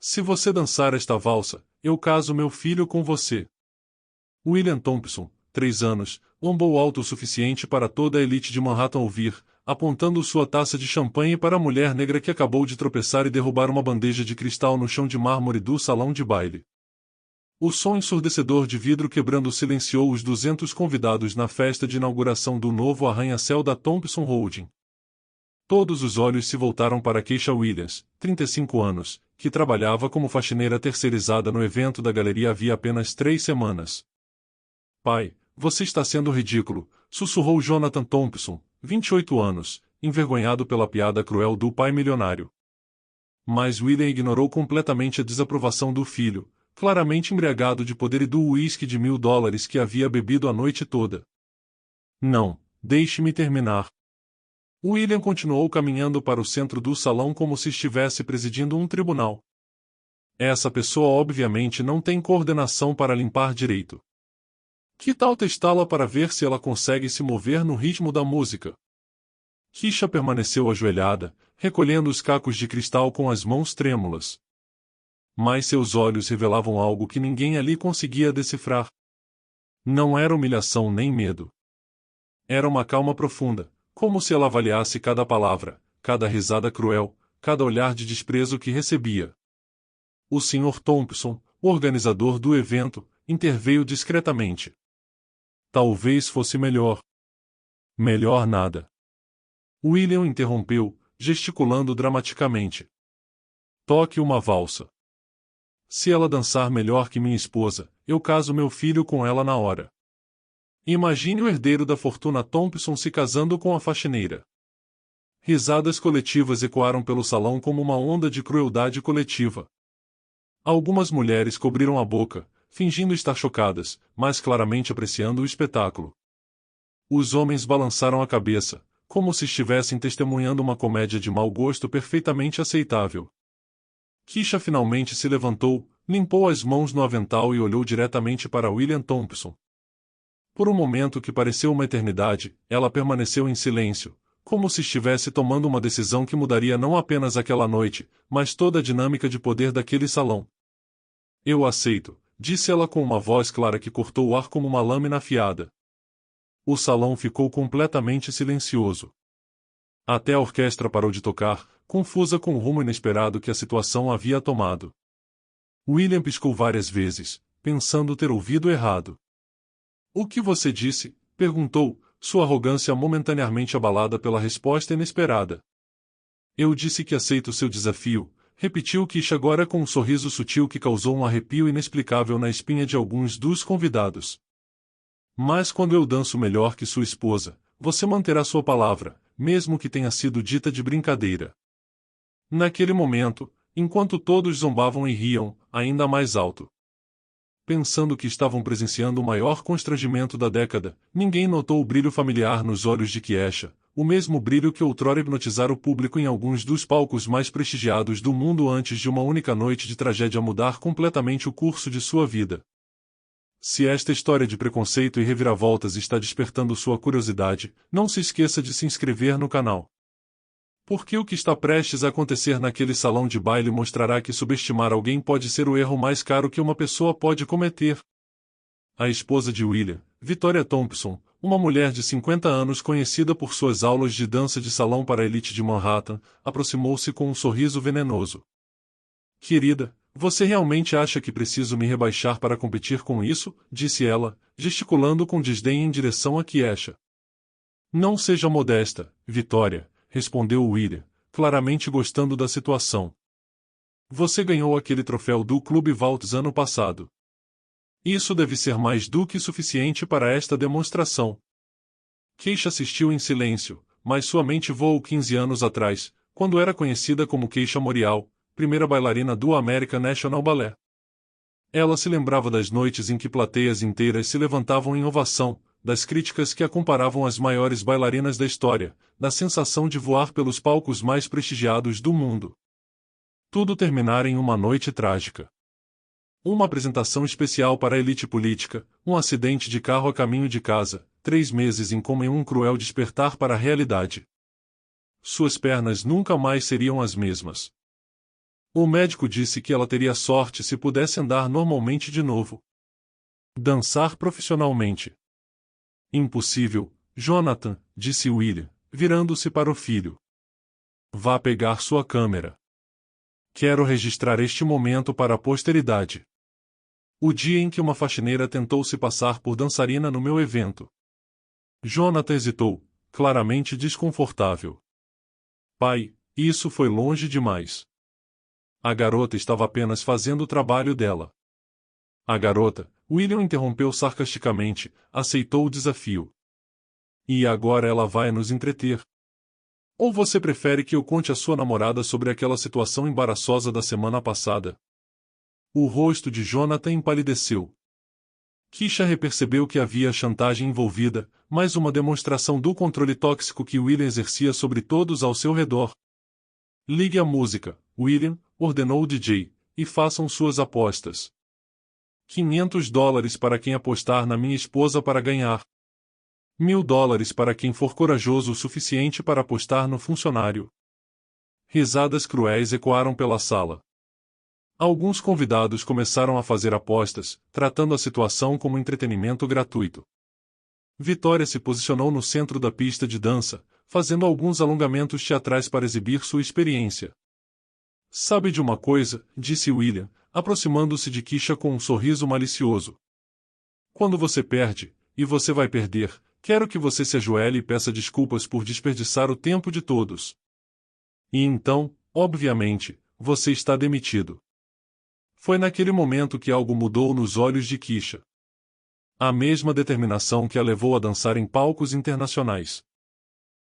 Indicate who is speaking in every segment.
Speaker 1: Se você dançar esta valsa, eu caso meu filho com você. William Thompson, 3 anos, lombou alto o suficiente para toda a elite de Manhattan ouvir, apontando sua taça de champanhe para a mulher negra que acabou de tropeçar e derrubar uma bandeja de cristal no chão de mármore do salão de baile. O som ensurdecedor de vidro quebrando silenciou os 200 convidados na festa de inauguração do novo arranha-céu da Thompson Holding. Todos os olhos se voltaram para Keisha Williams, 35 anos, que trabalhava como faxineira terceirizada no evento da galeria havia apenas 3 semanas. Pai, você está sendo ridículo, sussurrou Jonathan Thompson, 28 anos, envergonhado pela piada cruel do pai milionário. Mas William ignorou completamente a desaprovação do filho, claramente embriagado de poder e do uísque de $1000 que havia bebido a noite toda. Não, deixe-me terminar. William continuou caminhando para o centro do salão como se estivesse presidindo um tribunal. Essa pessoa obviamente não tem coordenação para limpar direito. Que tal testá-la para ver se ela consegue se mover no ritmo da música? Keisha permaneceu ajoelhada, recolhendo os cacos de cristal com as mãos trêmulas. Mas seus olhos revelavam algo que ninguém ali conseguia decifrar. Não era humilhação nem medo. Era uma calma profunda, como se ela avaliasse cada palavra, cada risada cruel, cada olhar de desprezo que recebia. O Sr. Thompson, o organizador do evento, interveio discretamente. Talvez fosse melhor. Melhor nada. William interrompeu, gesticulando dramaticamente. Toque uma valsa. Se ela dançar melhor que minha esposa, eu caso meu filho com ela na hora. Imagine o herdeiro da fortuna Thompson se casando com a faxineira. Risadas coletivas ecoaram pelo salão como uma onda de crueldade coletiva. Algumas mulheres cobriram a boca, fingindo estar chocadas, mas claramente apreciando o espetáculo. Os homens balançaram a cabeça, como se estivessem testemunhando uma comédia de mau gosto perfeitamente aceitável. Keisha finalmente se levantou, limpou as mãos no avental e olhou diretamente para William Thompson. Por um momento que pareceu uma eternidade, ela permaneceu em silêncio, como se estivesse tomando uma decisão que mudaria não apenas aquela noite, mas toda a dinâmica de poder daquele salão. Eu aceito, disse ela com uma voz clara que cortou o ar como uma lâmina afiada. O salão ficou completamente silencioso. Até a orquestra parou de tocar, confusa com o rumo inesperado que a situação havia tomado. William piscou várias vezes, pensando ter ouvido errado. O que você disse? Perguntou, sua arrogância momentaneamente abalada pela resposta inesperada. Eu disse que aceito seu desafio, repetiu Keisha agora com um sorriso sutil que causou um arrepio inexplicável na espinha de alguns dos convidados. Mas quando eu danço melhor que sua esposa, você manterá sua palavra, mesmo que tenha sido dita de brincadeira. Naquele momento, enquanto todos zombavam e riam, ainda mais alto. Pensando que estavam presenciando o maior constrangimento da década, ninguém notou o brilho familiar nos olhos de Keisha, o mesmo brilho que outrora hipnotizara o público em alguns dos palcos mais prestigiados do mundo antes de uma única noite de tragédia mudar completamente o curso de sua vida. Se esta história de preconceito e reviravoltas está despertando sua curiosidade, não se esqueça de se inscrever no canal. Porque o que está prestes a acontecer naquele salão de baile mostrará que subestimar alguém pode ser o erro mais caro que uma pessoa pode cometer. A esposa de William, Victoria Thompson, uma mulher de 50 anos conhecida por suas aulas de dança de salão para a elite de Manhattan, aproximou-se com um sorriso venenoso. Querida, você realmente acha que preciso me rebaixar para competir com isso? Disse ela, gesticulando com desdém em direção a Keisha. Não seja modesta, Victoria, respondeu William, claramente gostando da situação. Você ganhou aquele troféu do Clube Vaults ano passado. Isso deve ser mais do que suficiente para esta demonstração. Keisha assistiu em silêncio, mas sua mente voou 15 anos atrás, quando era conhecida como Keisha Morial, primeira bailarina do American National Ballet. Ela se lembrava das noites em que plateias inteiras se levantavam em ovação, das críticas que a comparavam às maiores bailarinas da história, da sensação de voar pelos palcos mais prestigiados do mundo. Tudo terminara em uma noite trágica. Uma apresentação especial para a elite política, um acidente de carro a caminho de casa, 3 meses em coma e um cruel despertar para a realidade. Suas pernas nunca mais seriam as mesmas. O médico disse que ela teria sorte se pudesse andar normalmente de novo. Dançar profissionalmente. Impossível, Jonathan, disse William, virando-se para o filho. Vá pegar sua câmera. Quero registrar este momento para a posteridade. O dia em que uma faxineira tentou se passar por dançarina no meu evento. Jonathan hesitou, claramente desconfortável. Pai, isso foi longe demais. A garota estava apenas fazendo o trabalho dela. A garota, William interrompeu sarcasticamente, aceitou o desafio. E agora ela vai nos entreter. Ou você prefere que eu conte à sua namorada sobre aquela situação embaraçosa da semana passada? O rosto de Jonathan empalideceu. Keisha repercebeu que havia chantagem envolvida, mais uma demonstração do controle tóxico que William exercia sobre todos ao seu redor. Ligue a música, William, ordenou o DJ, e façam suas apostas. $500 para quem apostar na minha esposa para ganhar. $1.000 para quem for corajoso o suficiente para apostar no funcionário. Risadas cruéis ecoaram pela sala. Alguns convidados começaram a fazer apostas, tratando a situação como entretenimento gratuito. Vitória se posicionou no centro da pista de dança, fazendo alguns alongamentos teatrais para exibir sua experiência. Sabe de uma coisa, disse William, aproximando-se de Keisha com um sorriso malicioso. Quando você perde, e você vai perder, quero que você se ajoelhe e peça desculpas por desperdiçar o tempo de todos. E então, obviamente, você está demitido. Foi naquele momento que algo mudou nos olhos de Keisha. A mesma determinação que a levou a dançar em palcos internacionais.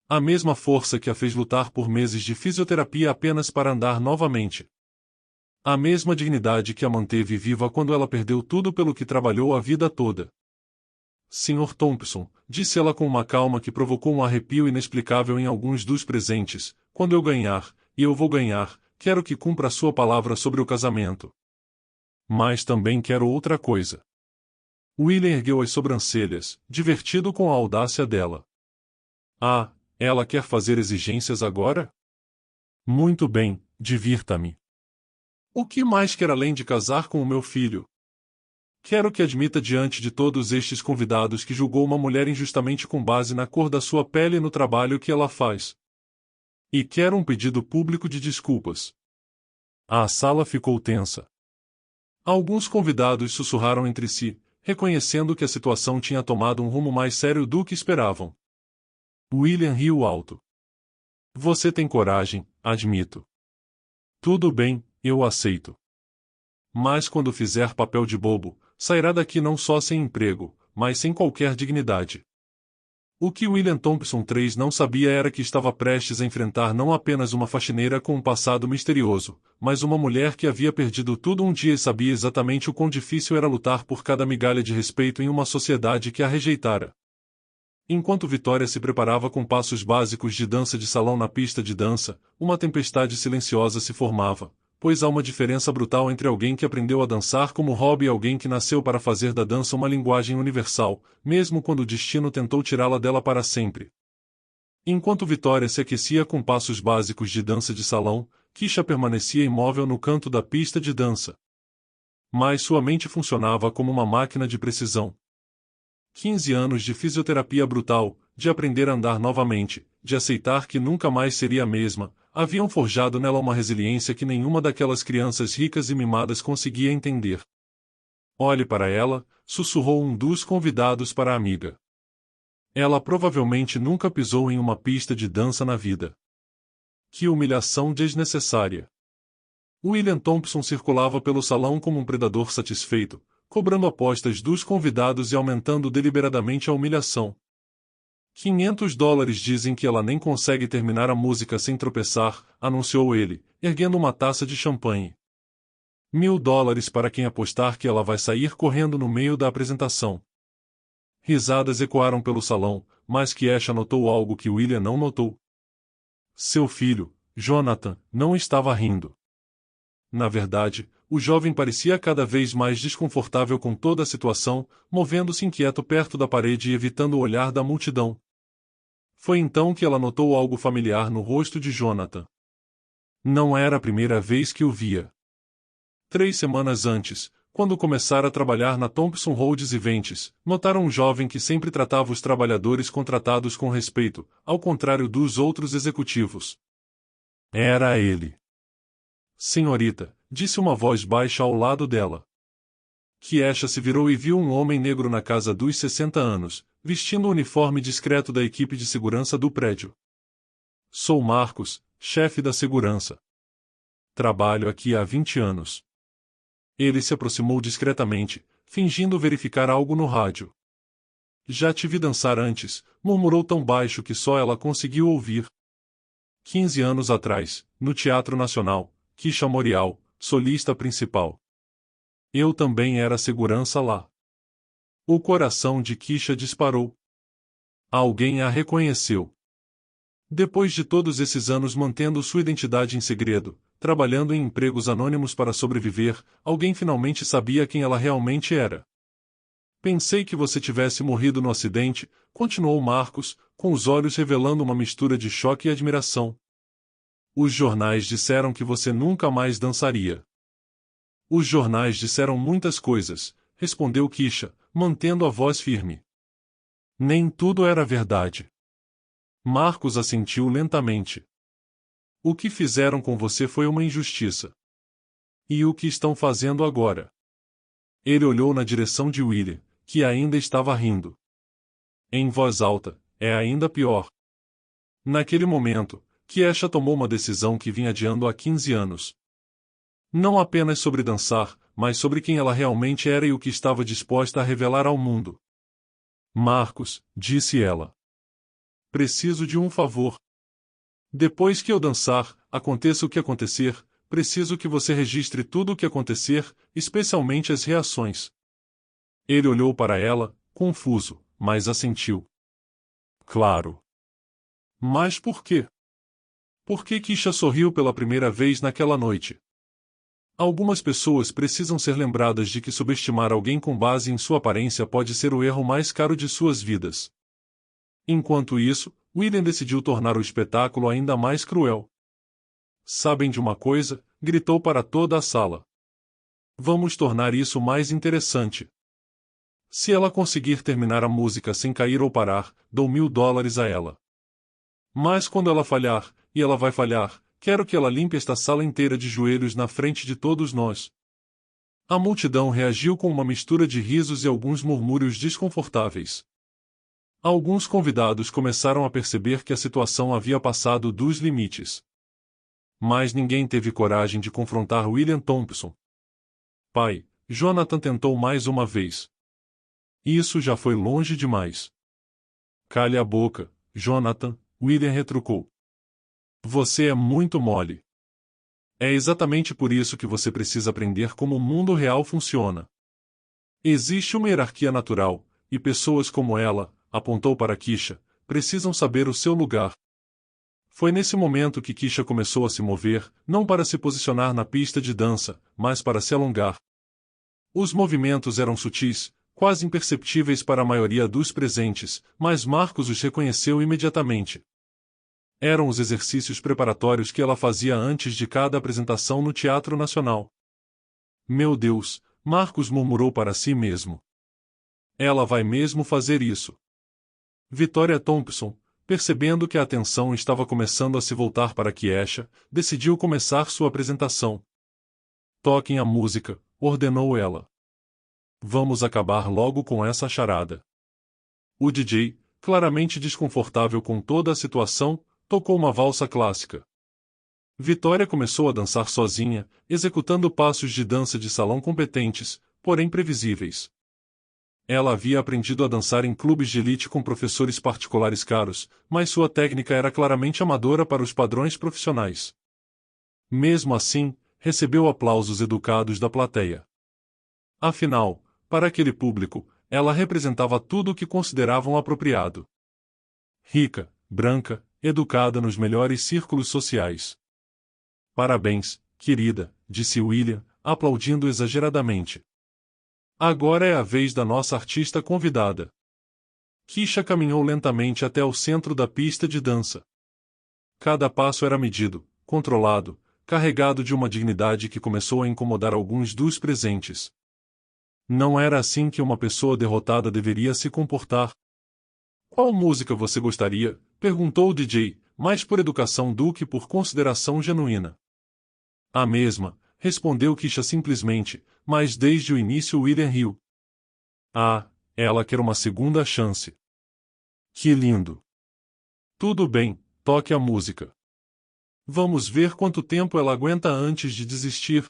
Speaker 1: A mesma força que a fez lutar por meses de fisioterapia apenas para andar novamente. A mesma dignidade que a manteve viva quando ela perdeu tudo pelo que trabalhou a vida toda. Sr. Thompson, disse ela com uma calma que provocou um arrepio inexplicável em alguns dos presentes, quando eu ganhar, e eu vou ganhar, quero que cumpra a sua palavra sobre o casamento. Mas também quero outra coisa. William ergueu as sobrancelhas, divertido com a audácia dela. Ah, ela quer fazer exigências agora? Muito bem, divirta-me. O que mais quer além de casar com o meu filho? Quero que admita diante de todos estes convidados que julgou uma mulher injustamente com base na cor da sua pele e no trabalho que ela faz. E quero um pedido público de desculpas. A sala ficou tensa. Alguns convidados sussurraram entre si, reconhecendo que a situação tinha tomado um rumo mais sério do que esperavam. William riu alto. Você tem coragem, admito. Tudo bem, eu aceito. Mas quando fizer papel de bobo, sairá daqui não só sem emprego, mas sem qualquer dignidade. O que William Thompson III não sabia era que estava prestes a enfrentar não apenas uma faxineira com um passado misterioso, mas uma mulher que havia perdido tudo um dia e sabia exatamente o quão difícil era lutar por cada migalha de respeito em uma sociedade que a rejeitara. Enquanto Vitória se preparava com passos básicos de dança de salão na pista de dança, uma tempestade silenciosa se formava, pois há uma diferença brutal entre alguém que aprendeu a dançar como hobby e alguém que nasceu para fazer da dança uma linguagem universal, mesmo quando o destino tentou tirá-la dela para sempre. Enquanto Vitória se aquecia com passos básicos de dança de salão, Keisha permanecia imóvel no canto da pista de dança. Mas sua mente funcionava como uma máquina de precisão. 15 anos de fisioterapia brutal, de aprender a andar novamente, de aceitar que nunca mais seria a mesma, haviam forjado nela uma resiliência que nenhuma daquelas crianças ricas e mimadas conseguia entender. Olhe para ela, sussurrou um dos convidados para a amiga. Ela provavelmente nunca pisou em uma pista de dança na vida. Que humilhação desnecessária. William Thompson circulava pelo salão como um predador satisfeito, cobrando apostas dos convidados e aumentando deliberadamente a humilhação. $500 dizem que ela nem consegue terminar a música sem tropeçar, anunciou ele, erguendo uma taça de champanhe. $1.000 para quem apostar que ela vai sair correndo no meio da apresentação. Risadas ecoaram pelo salão, mas Keisha notou algo que William não notou. Seu filho, Jonathan, não estava rindo. Na verdade, o jovem parecia cada vez mais desconfortável com toda a situação, movendo-se inquieto perto da parede e evitando o olhar da multidão. Foi então que ela notou algo familiar no rosto de Jonathan. Não era a primeira vez que o via. 3 semanas antes, quando começara a trabalhar na Thompson Rhodes Events, notaram um jovem que sempre tratava os trabalhadores contratados com respeito, ao contrário dos outros executivos. Era ele. Senhorita, disse uma voz baixa ao lado dela. Kiesha se virou e viu um homem negro na casa dos 60 anos, vestindo o uniforme discreto da equipe de segurança do prédio. Sou Marcos, chefe da segurança. Trabalho aqui há 20 anos. Ele se aproximou discretamente, fingindo verificar algo no rádio. Já te vi dançar antes, murmurou tão baixo que só ela conseguiu ouvir. 15 anos atrás, no Teatro Nacional, Kisha Morial, solista principal. Eu também era segurança lá. O coração de Kisha disparou. Alguém a reconheceu. Depois de todos esses anos mantendo sua identidade em segredo, trabalhando em empregos anônimos para sobreviver, alguém finalmente sabia quem ela realmente era. Pensei que você tivesse morrido no acidente, continuou Marcos, com os olhos revelando uma mistura de choque e admiração. Os jornais disseram que você nunca mais dançaria. Os jornais disseram muitas coisas, respondeu Kisha, mantendo a voz firme. Nem tudo era verdade. Marcos assentiu lentamente. O que fizeram com você foi uma injustiça. E o que estão fazendo agora? Ele olhou na direção de William, que ainda estava rindo. Em voz alta, é ainda pior. Naquele momento, Kiesha tomou uma decisão que vinha adiando há 15 anos. Não apenas sobre dançar, mas sobre quem ela realmente era e o que estava disposta a revelar ao mundo. Marcos, disse ela. Preciso de um favor. Depois que eu dançar, aconteça o que acontecer, preciso que você registre tudo o que acontecer, especialmente as reações. Ele olhou para ela, confuso, mas assentiu. Claro. Mas por quê? Por que Kisha sorriu pela primeira vez naquela noite? Algumas pessoas precisam ser lembradas de que subestimar alguém com base em sua aparência pode ser o erro mais caro de suas vidas. Enquanto isso, William decidiu tornar o espetáculo ainda mais cruel. Sabem de uma coisa? Gritou para toda a sala. Vamos tornar isso mais interessante. Se ela conseguir terminar a música sem cair ou parar, dou $1000 a ela. Mas quando ela falhar, e ela vai falhar, quero que ela limpe esta sala inteira de joelhos na frente de todos nós. A multidão reagiu com uma mistura de risos e alguns murmúrios desconfortáveis. Alguns convidados começaram a perceber que a situação havia passado dos limites. Mas ninguém teve coragem de confrontar William Thompson. Pai, Jonathan tentou mais uma vez. Isso já foi longe demais. Cale a boca, Jonathan, William retrucou. Você é muito mole. É exatamente por isso que você precisa aprender como o mundo real funciona. Existe uma hierarquia natural, e pessoas como ela, apontou para Kisha, precisam saber o seu lugar. Foi nesse momento que Kisha começou a se mover, não para se posicionar na pista de dança, mas para se alongar. Os movimentos eram sutis, quase imperceptíveis para a maioria dos presentes, mas Marcos os reconheceu imediatamente. Eram os exercícios preparatórios que ela fazia antes de cada apresentação no Teatro Nacional. Meu Deus, Marcos murmurou para si mesmo. Ela vai mesmo fazer isso. Victoria Thompson, percebendo que a atenção estava começando a se voltar para Kiesha, decidiu começar sua apresentação. Toquem a música, ordenou ela. Vamos acabar logo com essa charada. O DJ, claramente desconfortável com toda a situação, tocou uma valsa clássica. Vitória começou a dançar sozinha, executando passos de dança de salão competentes, porém previsíveis. Ela havia aprendido a dançar em clubes de elite com professores particulares caros, mas sua técnica era claramente amadora para os padrões profissionais. Mesmo assim, recebeu aplausos educados da plateia. Afinal, para aquele público, ela representava tudo o que consideravam apropriado. Rica, branca, educada nos melhores círculos sociais. Parabéns, querida, disse William, aplaudindo exageradamente. Agora é a vez da nossa artista convidada. Kisha caminhou lentamente até o centro da pista de dança. Cada passo era medido, controlado, carregado de uma dignidade que começou a incomodar alguns dos presentes. Não era assim que uma pessoa derrotada deveria se comportar. Qual música você gostaria? Perguntou o DJ, mais por educação do que por consideração genuína. A mesma, respondeu Keisha simplesmente, mas desde o início William riu. Ah, ela quer uma segunda chance. Que lindo! Tudo bem, toque a música. Vamos ver quanto tempo ela aguenta antes de desistir.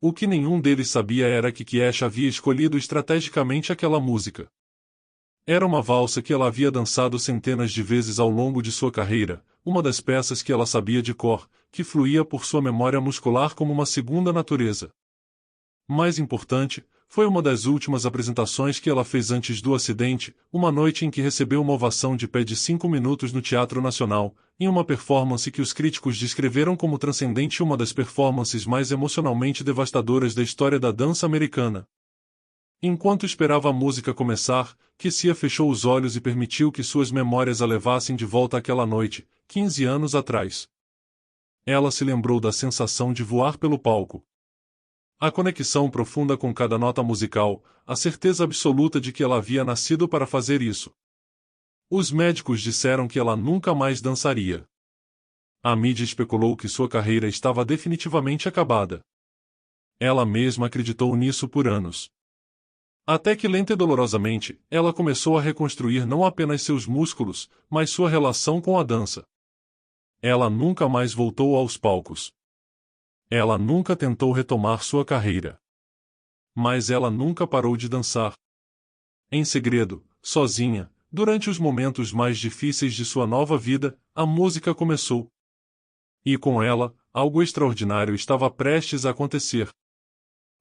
Speaker 1: O que nenhum deles sabia era que Keisha havia escolhido estrategicamente aquela música. Era uma valsa que ela havia dançado centenas de vezes ao longo de sua carreira, uma das peças que ela sabia de cor, que fluía por sua memória muscular como uma segunda natureza. Mais importante, foi uma das últimas apresentações que ela fez antes do acidente, uma noite em que recebeu uma ovação de pé de 5 minutos no Teatro Nacional, em uma performance que os críticos descreveram como transcendente e uma das performances mais emocionalmente devastadoras da história da dança americana. Enquanto esperava a música começar, Kessia fechou os olhos e permitiu que suas memórias a levassem de volta àquela noite, 15 anos atrás. Ela se lembrou da sensação de voar pelo palco. A conexão profunda com cada nota musical, a certeza absoluta de que ela havia nascido para fazer isso. Os médicos disseram que ela nunca mais dançaria. A mídia especulou que sua carreira estava definitivamente acabada. Ela mesma acreditou nisso por anos. Até que lenta e dolorosamente, ela começou a reconstruir não apenas seus músculos, mas sua relação com a dança. Ela nunca mais voltou aos palcos. Ela nunca tentou retomar sua carreira. Mas ela nunca parou de dançar. Em segredo, sozinha, durante os momentos mais difíceis de sua nova vida, a música começou. E com ela, algo extraordinário estava prestes a acontecer.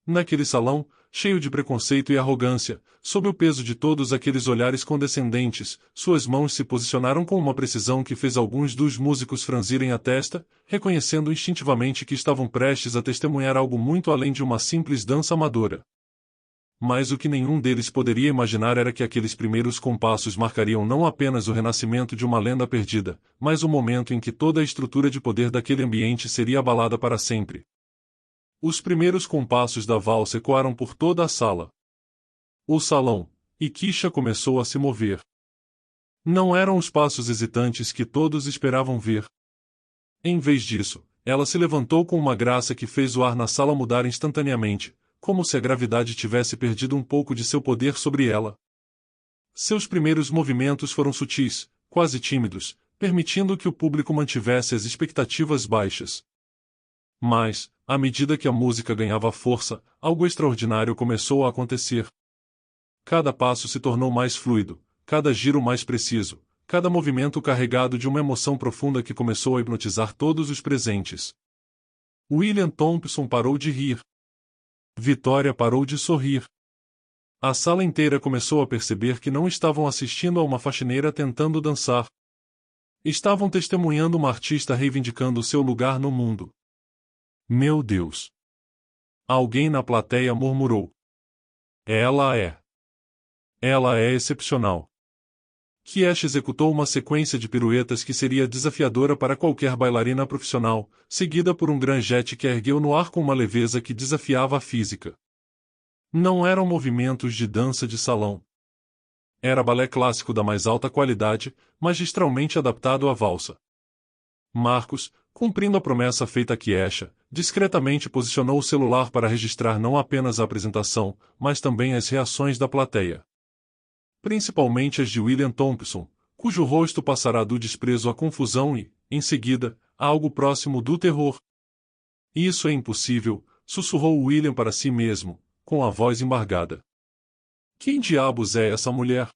Speaker 1: Naquele salão, cheio de preconceito e arrogância, sob o peso de todos aqueles olhares condescendentes, suas mãos se posicionaram com uma precisão que fez alguns dos músicos franzirem a testa, reconhecendo instintivamente que estavam prestes a testemunhar algo muito além de uma simples dança amadora. Mas o que nenhum deles poderia imaginar era que aqueles primeiros compassos marcariam não apenas o renascimento de uma lenda perdida, mas o momento em que toda a estrutura de poder daquele ambiente seria abalada para sempre. Os primeiros compassos da valsa ecoaram por toda a sala. O salão, e Keisha começou a se mover. Não eram os passos hesitantes que todos esperavam ver. Em vez disso, ela se levantou com uma graça que fez o ar na sala mudar instantaneamente, como se a gravidade tivesse perdido um pouco de seu poder sobre ela. Seus primeiros movimentos foram sutis, quase tímidos, permitindo que o público mantivesse as expectativas baixas. Mas, à medida que a música ganhava força, algo extraordinário começou a acontecer. Cada passo se tornou mais fluido, cada giro mais preciso, cada movimento carregado de uma emoção profunda que começou a hipnotizar todos os presentes. William Thompson parou de rir. Vitória parou de sorrir. A sala inteira começou a perceber que não estavam assistindo a uma faxineira tentando dançar. Estavam testemunhando uma artista reivindicando seu lugar no mundo. Meu Deus! Alguém na plateia murmurou. Ela é. Ela é excepcional. Keisha executou uma sequência de piruetas que seria desafiadora para qualquer bailarina profissional, seguida por um grand jet que a ergueu no ar com uma leveza que desafiava a física. Não eram movimentos de dança de salão. Era balé clássico da mais alta qualidade, magistralmente adaptado à valsa. Marcos, cumprindo a promessa feita a Keisha, discretamente posicionou o celular para registrar não apenas a apresentação, mas também as reações da plateia. Principalmente as de William Thompson, cujo rosto passará do desprezo à confusão e, em seguida, a algo próximo do terror. Isso é impossível, sussurrou William para si mesmo, com a voz embargada. Quem diabos é essa mulher?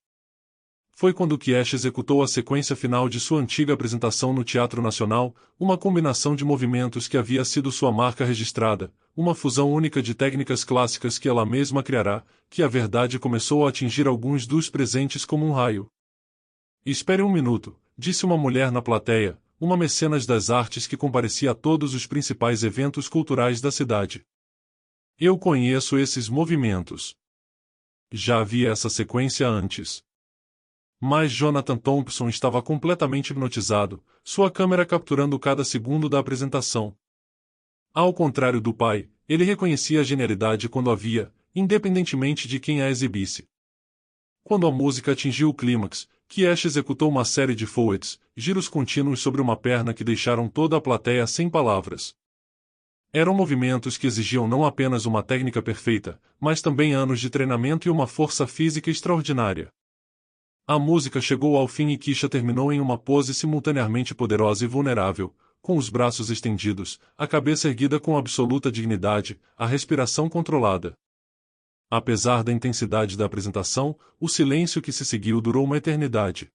Speaker 1: Foi quando Keisha executou a sequência final de sua antiga apresentação no Teatro Nacional, uma combinação de movimentos que havia sido sua marca registrada, uma fusão única de técnicas clássicas que ela mesma criará, que a verdade começou a atingir alguns dos presentes como um raio. Espere um minuto, disse uma mulher na plateia, uma mecenas das artes que comparecia a todos os principais eventos culturais da cidade. Eu conheço esses movimentos. Já vi essa sequência antes. Mas Jonathan Thompson estava completamente hipnotizado, sua câmera capturando cada segundo da apresentação. Ao contrário do pai, ele reconhecia a genialidade quando a via, independentemente de quem a exibisse. Quando a música atingiu o clímax, Kiesh executou uma série de fouets, giros contínuos sobre uma perna que deixaram toda a plateia sem palavras. Eram movimentos que exigiam não apenas uma técnica perfeita, mas também anos de treinamento e uma força física extraordinária. A música chegou ao fim e Kisha terminou em uma pose simultaneamente poderosa e vulnerável, com os braços estendidos, a cabeça erguida com absoluta dignidade, a respiração controlada. Apesar da intensidade da apresentação, o silêncio que se seguiu durou uma eternidade.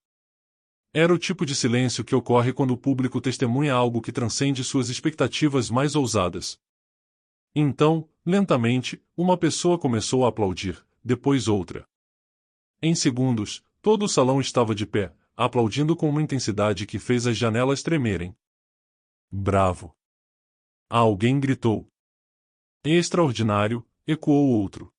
Speaker 1: Era o tipo de silêncio que ocorre quando o público testemunha algo que transcende suas expectativas mais ousadas. Então, lentamente, uma pessoa começou a aplaudir, depois outra. Em segundos, todo o salão estava de pé, aplaudindo com uma intensidade que fez as janelas tremerem. Bravo! Alguém gritou. Extraordinário, ecoou outro.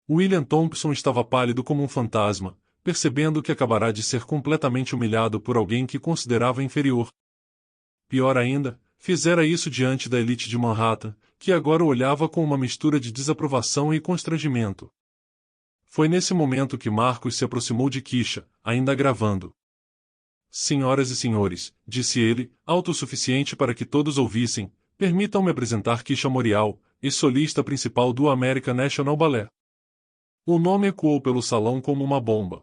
Speaker 1: William Thompson estava pálido como um fantasma, percebendo que acabará de ser completamente humilhado por alguém que considerava inferior. Pior ainda, fizera isso diante da elite de Manhattan, que agora o olhava com uma mistura de desaprovação e constrangimento. Foi nesse momento que Marcus se aproximou de Kisha, ainda gravando. Senhoras e senhores, disse ele, autossuficiente para que todos ouvissem, permitam-me apresentar Kisha Morial, ex-solista principal do American National Ballet. O nome ecoou pelo salão como uma bomba.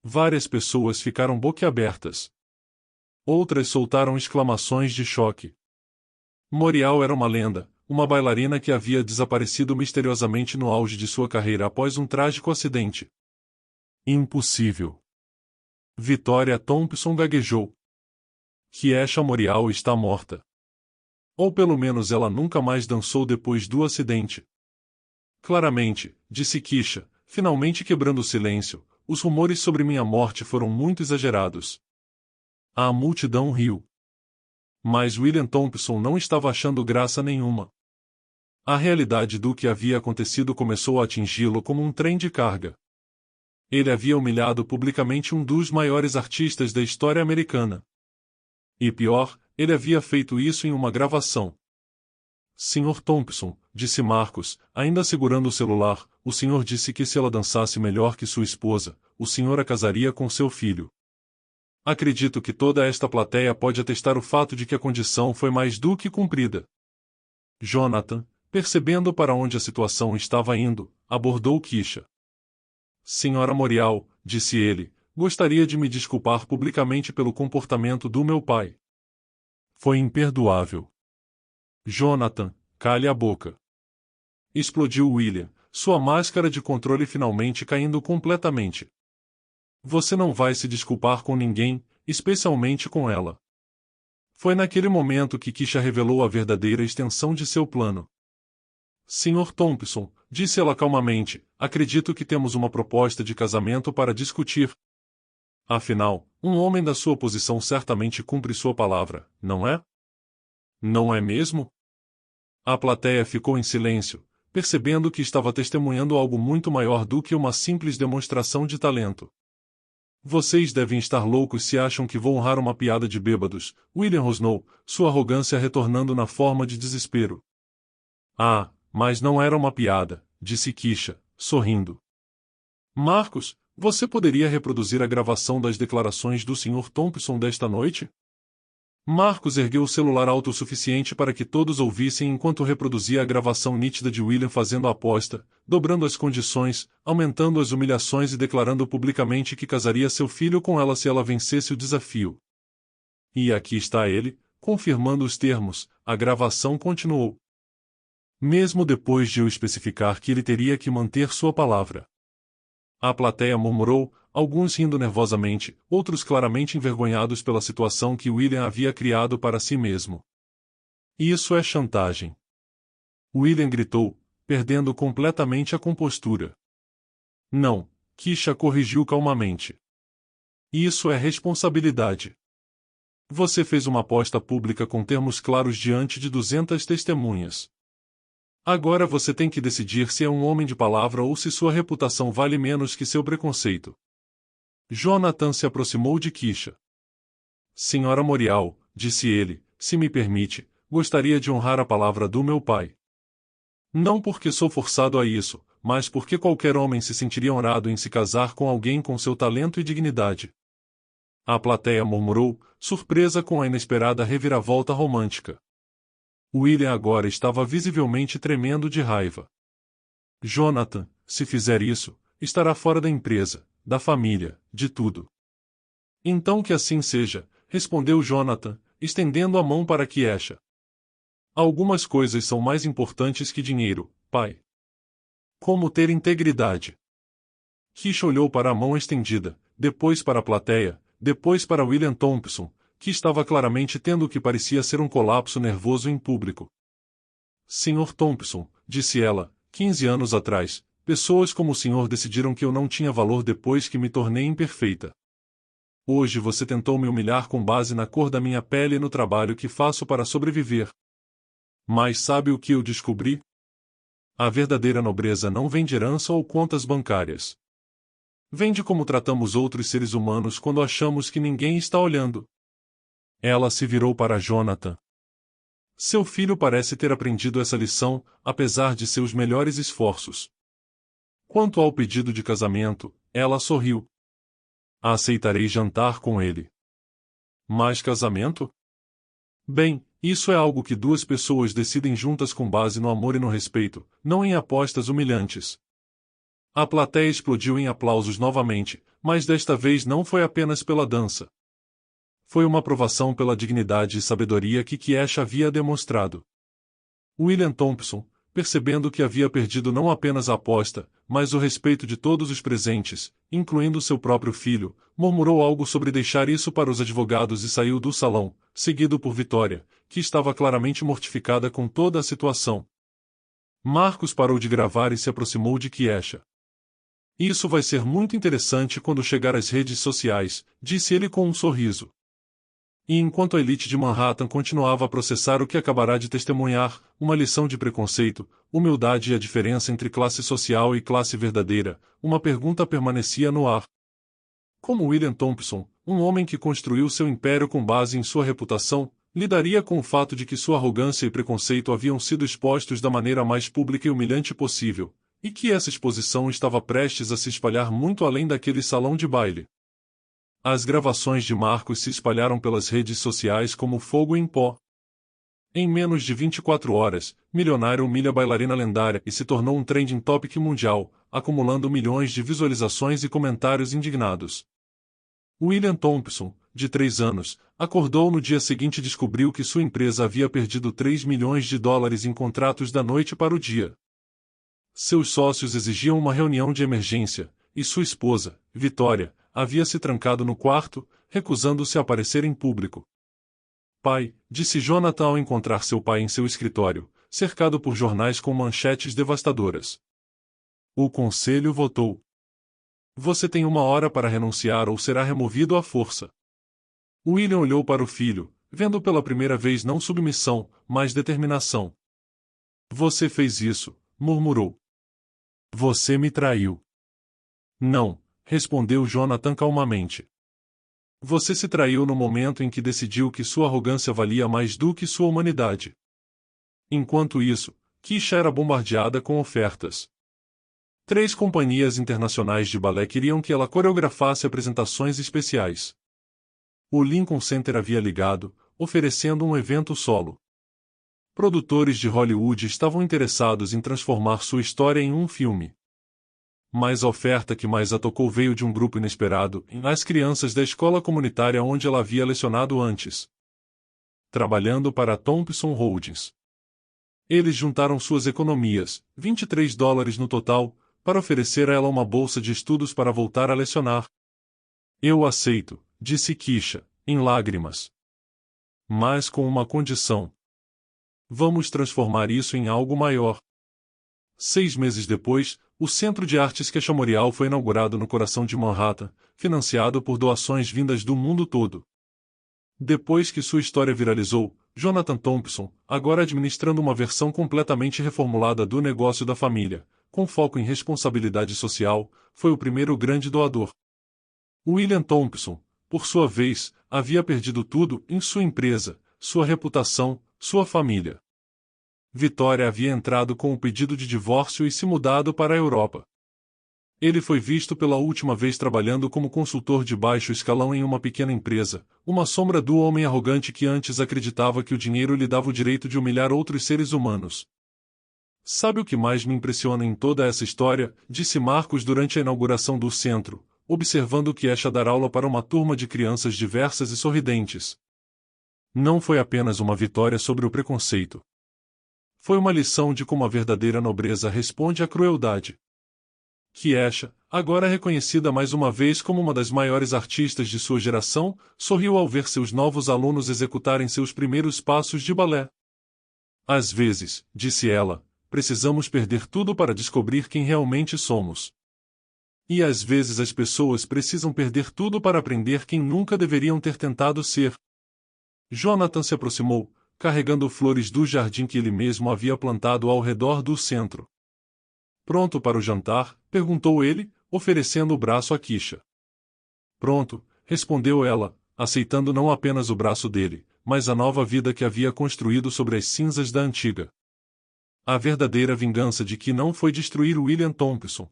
Speaker 1: Várias pessoas ficaram boquiabertas. Outras soltaram exclamações de choque. Morial era uma lenda, uma bailarina que havia desaparecido misteriosamente no auge de sua carreira após um trágico acidente. Impossível. Victoria Thompson gaguejou. Kiesha Morial está morta. Ou pelo menos ela nunca mais dançou depois do acidente. Claramente, disse Kisha, finalmente quebrando o silêncio, os rumores sobre minha morte foram muito exagerados. A multidão riu. Mas William Thompson não estava achando graça nenhuma. A realidade do que havia acontecido começou a atingi-lo como um trem de carga. Ele havia humilhado publicamente um dos maiores artistas da história americana. E pior, ele havia feito isso em uma gravação. Sr. Thompson, disse Marcus, ainda segurando o celular, o senhor disse que se ela dançasse melhor que sua esposa, o senhor a casaria com seu filho. Acredito que toda esta plateia pode atestar o fato de que a condição foi mais do que cumprida. Jonathan, percebendo para onde a situação estava indo, abordou Kisha. Senhora Morial, disse ele, gostaria de me desculpar publicamente pelo comportamento do meu pai. Foi imperdoável. Jonathan, cale a boca. Explodiu William, sua máscara de controle finalmente caindo completamente. Você não vai se desculpar com ninguém, especialmente com ela. Foi naquele momento que Kisha revelou a verdadeira extensão de seu plano. Sr. Thompson, disse ela calmamente, acredito que temos uma proposta de casamento para discutir. Afinal, um homem da sua posição certamente cumpre sua palavra, não é? Não é mesmo? A plateia ficou em silêncio, percebendo que estava testemunhando algo muito maior do que uma simples demonstração de talento. Vocês devem estar loucos se acham que vou honrar uma piada de bêbados, William rosnou, sua arrogância retornando na forma de desespero. Ah, mas não era uma piada, disse Kisha, sorrindo. Marcus, você poderia reproduzir a gravação das declarações do Sr. Thompson desta noite? Marcus ergueu o celular alto o suficiente para que todos ouvissem enquanto reproduzia a gravação nítida de William fazendo a aposta, dobrando as condições, aumentando as humilhações e declarando publicamente que casaria seu filho com ela se ela vencesse o desafio. E aqui está ele, confirmando os termos, a gravação continuou. Mesmo depois de eu especificar que ele teria que manter sua palavra. A plateia murmurou, alguns rindo nervosamente, outros claramente envergonhados pela situação que William havia criado para si mesmo. Isso é chantagem. William gritou, perdendo completamente a compostura. Não, Kisha corrigiu calmamente. Isso é responsabilidade. Você fez uma aposta pública com termos claros diante de 200 testemunhas. Agora você tem que decidir se é um homem de palavra ou se sua reputação vale menos que seu preconceito. Jonathan se aproximou de Kisha. Senhora Morial, disse ele, se me permite, gostaria de honrar a palavra do meu pai. Não porque sou forçado a isso, mas porque qualquer homem se sentiria honrado em se casar com alguém com seu talento e dignidade. A plateia murmurou, surpresa com a inesperada reviravolta romântica. William agora estava visivelmente tremendo de raiva. Jonathan, se fizer isso, estará fora da empresa, da família, de tudo. Então que assim seja, respondeu Jonathan, estendendo a mão para Kiesha. Algumas coisas são mais importantes que dinheiro, pai. Como ter integridade. Kiesha olhou para a mão estendida, depois para a plateia, depois para William Thompson, que estava claramente tendo o que parecia ser um colapso nervoso em público. Sr. Thompson, disse ela, 15 anos atrás, pessoas como o senhor decidiram que eu não tinha valor depois que me tornei imperfeita. Hoje você tentou me humilhar com base na cor da minha pele e no trabalho que faço para sobreviver. Mas sabe o que eu descobri? A verdadeira nobreza não vem de herança ou contas bancárias. Vem de como tratamos outros seres humanos quando achamos que ninguém está olhando. Ela se virou para Jonathan. Seu filho parece ter aprendido essa lição, apesar de seus melhores esforços. Quanto ao pedido de casamento, ela sorriu. Aceitarei jantar com ele. Mas casamento? Bem, isso é algo que duas pessoas decidem juntas com base no amor e no respeito, não em apostas humilhantes. A plateia explodiu em aplausos novamente, mas desta vez não foi apenas pela dança. Foi uma aprovação pela dignidade e sabedoria que Kiesha havia demonstrado. William Thompson, percebendo que havia perdido não apenas a aposta, mas o respeito de todos os presentes, incluindo seu próprio filho, murmurou algo sobre deixar isso para os advogados e saiu do salão, seguido por Vitória, que estava claramente mortificada com toda a situação. Marcos parou de gravar e se aproximou de Kiesha. Isso vai ser muito interessante quando chegar às redes sociais, disse ele com um sorriso. E enquanto a elite de Manhattan continuava a processar o que acabará de testemunhar, uma lição de preconceito, humildade e a diferença entre classe social e classe verdadeira, uma pergunta permanecia no ar. Como William Thompson, um homem que construiu seu império com base em sua reputação, lidaria com o fato de que sua arrogância e preconceito haviam sido expostos da maneira mais pública e humilhante possível, e que essa exposição estava prestes a se espalhar muito além daquele salão de baile? As gravações de Marcos se espalharam pelas redes sociais como fogo em pó. Em menos de 24 horas, milionário humilha a bailarina lendária e se tornou um trending topic mundial, acumulando milhões de visualizações e comentários indignados. William Thompson, de 3 anos, acordou no dia seguinte e descobriu que sua empresa havia perdido 3 milhões de dólares em contratos da noite para o dia. Seus sócios exigiam uma reunião de emergência, e sua esposa, Vitória, havia se trancado no quarto, recusando-se a aparecer em público. Pai, disse Jonathan ao encontrar seu pai em seu escritório, cercado por jornais com manchetes devastadoras. O conselho votou. Você tem 1 hora para renunciar ou será removido à força. William olhou para o filho, vendo pela primeira vez não submissão, mas determinação. Você fez isso, murmurou. Você me traiu. Não, respondeu Jonathan calmamente. Você se traiu no momento em que decidiu que sua arrogância valia mais do que sua humanidade. Enquanto isso, Kiesha era bombardeada com ofertas. 3 companhias internacionais de balé queriam que ela coreografasse apresentações especiais. O Lincoln Center havia ligado, oferecendo um evento solo. Produtores de Hollywood estavam interessados em transformar sua história em um filme. Mas a oferta que mais a tocou veio de um grupo inesperado, as crianças da escola comunitária onde ela havia lecionado antes. Trabalhando para a Thompson Holdings. Eles juntaram suas economias, $23 no total, para oferecer a ela uma bolsa de estudos para voltar a lecionar. Eu aceito, disse Kiesha, em lágrimas. Mas com uma condição. Vamos transformar isso em algo maior. 6 meses depois, o Centro de Artes Kiesha Memorial foi inaugurado no coração de Manhattan, financiado por doações vindas do mundo todo. Depois que sua história viralizou, Jonathan Thompson, agora administrando uma versão completamente reformulada do negócio da família, com foco em responsabilidade social, foi o primeiro grande doador. William Thompson, por sua vez, havia perdido tudo em sua empresa, sua reputação, sua família. Vitória havia entrado com o pedido de divórcio e se mudado para a Europa. Ele foi visto pela última vez trabalhando como consultor de baixo escalão em uma pequena empresa, uma sombra do homem arrogante que antes acreditava que o dinheiro lhe dava o direito de humilhar outros seres humanos. Sabe o que mais me impressiona em toda essa história? Disse Marcos durante a inauguração do centro, observando Kesha dar aula para uma turma de crianças diversas e sorridentes. Não foi apenas uma vitória sobre o preconceito. Foi uma lição de como a verdadeira nobreza responde à crueldade. Kesha, agora reconhecida mais uma vez como uma das maiores artistas de sua geração, sorriu ao ver seus novos alunos executarem seus primeiros passos de balé. Às vezes, disse ela, precisamos perder tudo para descobrir quem realmente somos. E às vezes as pessoas precisam perder tudo para aprender quem nunca deveriam ter tentado ser. Jonathan se aproximou, carregando flores do jardim que ele mesmo havia plantado ao redor do centro. Pronto para o jantar? Perguntou ele, oferecendo o braço a Kesha. Pronto, respondeu ela, aceitando não apenas o braço dele, mas a nova vida que havia construído sobre as cinzas da antiga. A verdadeira vingança de Ki não foi destruir William Thompson.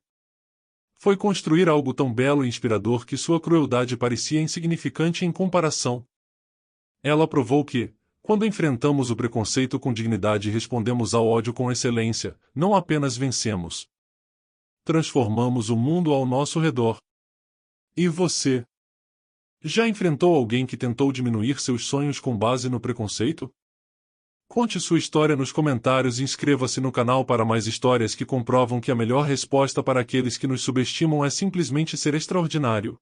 Speaker 1: Foi construir algo tão belo e inspirador que sua crueldade parecia insignificante em comparação. Ela provou que, quando enfrentamos o preconceito com dignidade e respondemos ao ódio com excelência, não apenas vencemos. Transformamos o mundo ao nosso redor. E você? Já enfrentou alguém que tentou diminuir seus sonhos com base no preconceito? Conte sua história nos comentários e inscreva-se no canal para mais histórias que comprovam que a melhor resposta para aqueles que nos subestimam é simplesmente ser extraordinário.